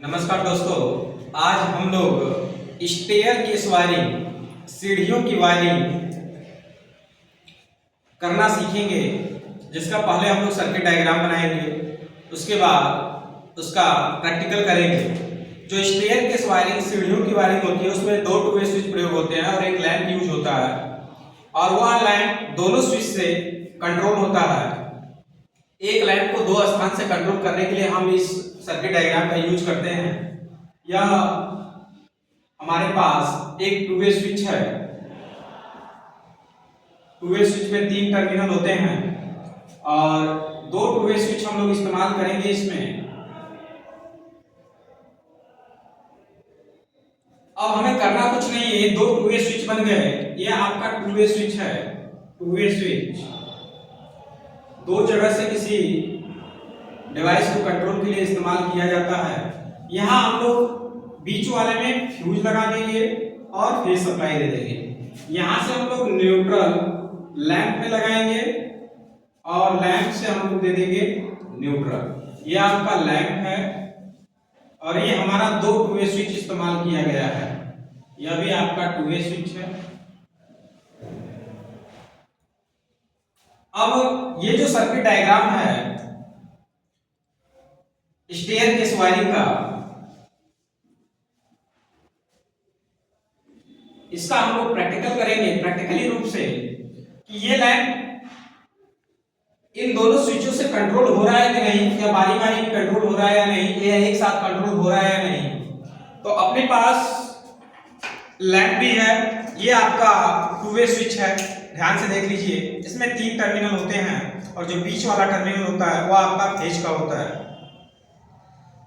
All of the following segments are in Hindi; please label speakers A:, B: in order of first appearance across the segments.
A: नमस्कार दोस्तों, आज हम लोग स्टेयर केस वायरिंग, सीढ़ियों की वायरिंग करना सीखेंगे। जिसका पहले हम लोग सर्किट डायग्राम बनाएंगे, उसके बाद उसका प्रैक्टिकल करेंगे। जो स्टेयर केस वायरिंग, सीढ़ियों की वायरिंग होती है, उसमें दो टू वे स्विच प्रयोग होते हैं और एक लैंप यूज होता है, और वह लैंप दोनों स्विच से कंट्रोल होता है। एक लैंप को दो स्थान से कंट्रोल करने के लिए हम इस सर्किट डायग्राम का यूज करते हैं। यह हमारे पास एक टू वे स्विच है। टू वे स्विच में 3 टर्मिनल होते हैं और दो टू वे स्विच हम लोग इस्तेमाल करेंगे इसमें। अब हमें करना कुछ नहीं है, दो टू वे स्विच बन गए। यह आपका टू वे स्विच है। टू वे स्विच दो जगह से किसी डिवाइस को कंट्रोल के लिए इस्तेमाल किया जाता है। यहाँ हम लोग बीच वाले में फ्यूज लगा देंगे और फेज सप्लाई दे देंगे। यहाँ से हम लोग न्यूट्रल लैंप में लगाएंगे और लैंप से हम लोग दे देंगे न्यूट्रल। ये आपका लैंप है और ये हमारा दो टू वे स्विच इस्तेमाल किया गया है। यह भी आपका टू वे स्विच है। अब ये जो सर्किट डायग्राम है स्टेयर केस वायरिंग का, इसका हम लोग प्रैक्टिकल करेंगे, प्रैक्टिकली रूप से, कि ये लैंप इन दोनों स्विचों से कंट्रोल हो रहा है कि नहीं, या बारी बारी कंट्रोल हो रहा है या नहीं, या एक साथ कंट्रोल हो रहा है या नहीं। तो अपने पास लैंप भी है। ये आपका टू वे स्विच है, ध्यान से देख लीजिए। इसमें 3 टर्मिनल होते हैं और जो बीच वाला टर्मिनल होता है वो आपका फेज का होता है।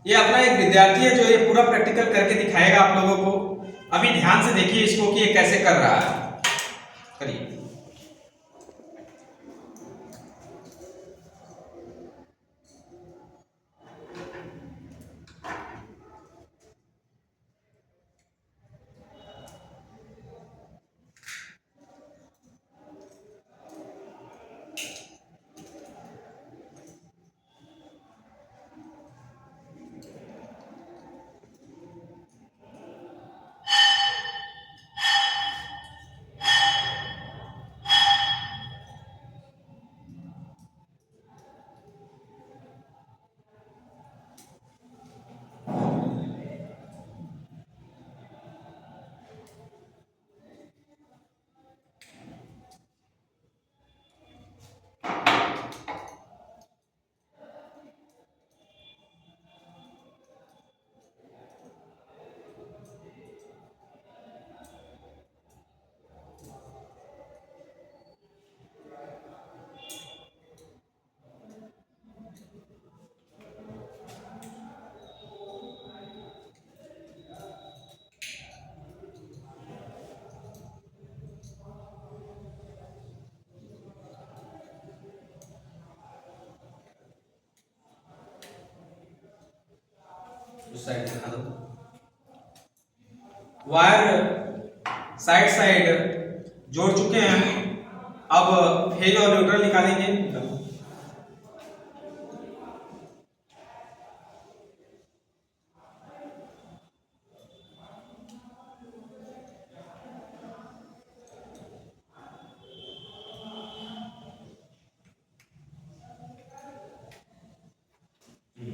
A: ये अपना एक विद्यार्थी है जो ये पूरा प्रैक्टिकल करके दिखाएगा आप लोगों को। अभी ध्यान से देखिए इसको कि ये कैसे कर रहा है। करिए। उस साइड दिखा दो। वायर साइड साइड जोड़ चुके हैं। अब फेज और न्यूट्रल निकालेंगे।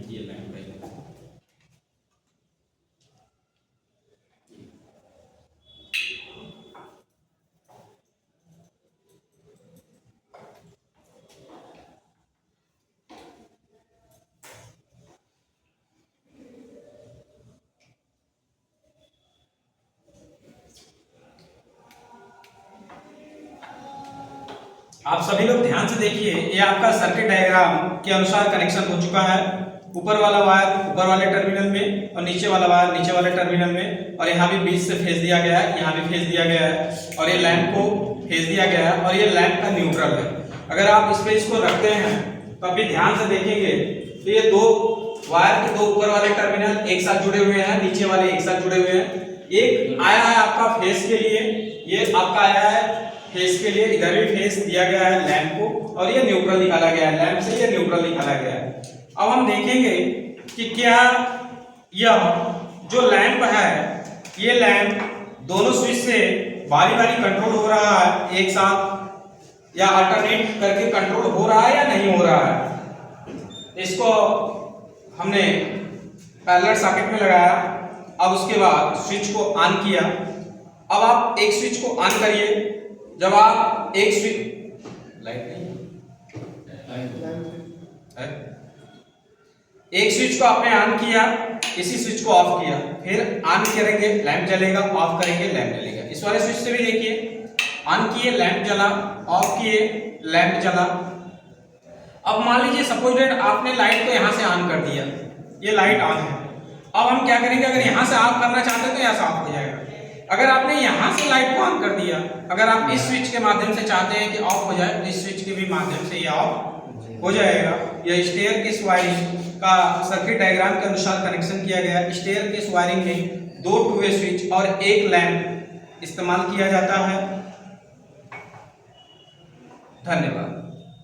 A: ये लाइन पे आप सभी लोग ध्यान से देखिए। ये आपका सर्किट डायग्राम के अनुसार कनेक्शन हो चुका है। ऊपर वाला वायर ऊपर वाले टर्मिनल में और नीचे वाला वायर नीचे वाले टर्मिनल में, और यहाँ भी बीच से फेज दिया गया है, यहाँ भी फेज दिया गया है, और ये लैंप को फेज दिया गया है, और ये लैंप का न्यूट्रल है। अगर आप इस पे इसको रखते हैं तो अभी ध्यान से देखेंगे तो ये दो वायर के दो ऊपर वाले टर्मिनल एक साथ जुड़े हुए हैं, नीचे वाले एक साथ जुड़े हुए हैं। एक आया है आपका फेज के लिए, ये आपका आया है फेज के लिए, इधर भी फेज दिया गया है लैंप को, और ये न्यूट्रल निकाला गया है, लैंप से ये न्यूट्रल निकाला गया है। अब हम देखेंगे कि क्या यह जो लैंप है, ये लैंप दोनों स्विच से बारी बारी कंट्रोल हो रहा है एक साथ, या अल्टरनेट करके कंट्रोल हो रहा है या नहीं हो रहा है। इसको हमने पैरेलल सॉकेट में लगाया। अब उसके बाद स्विच को ऑन किया। अब आप एक स्विच को ऑन करिए। जब आप एक स्विच, लाइट नहीं है, एक स्विच को आपने ऑन किया, इसी स्विच को ऑफ किया, फिर ऑन करेंगे लैंप जलेगा, ऑफ करेंगे लैंप जलेगा। इस वाले स्विच से भी देखिए, ऑन किए लैंप जला, ऑफ किए लैंप जला। अब मान लीजिए सपोज दैट आपने लाइट को यहां से ऑन कर दिया, ये लाइट ऑन है। अब हम क्या करेंगे, अगर यहां से ऑफ करना चाहते हैं तो यहाँ से ऑफ हो जाएगा। अगर आपने यहां से लाइट को ऑन कर दिया, अगर आप इस स्विच के माध्यम से चाहते हैं कि ऑफ हो जाए, तो इस स्विच के भी माध्यम से ये ऑफ हो जाएगा। यह स्टेयरकेस वायरिंग का सर्किट डायग्राम के अनुसार कनेक्शन किया गया। स्टेयरकेस वायरिंग में 2 टू वे स्विच और एक लैंप इस्तेमाल किया जाता है। धन्यवाद।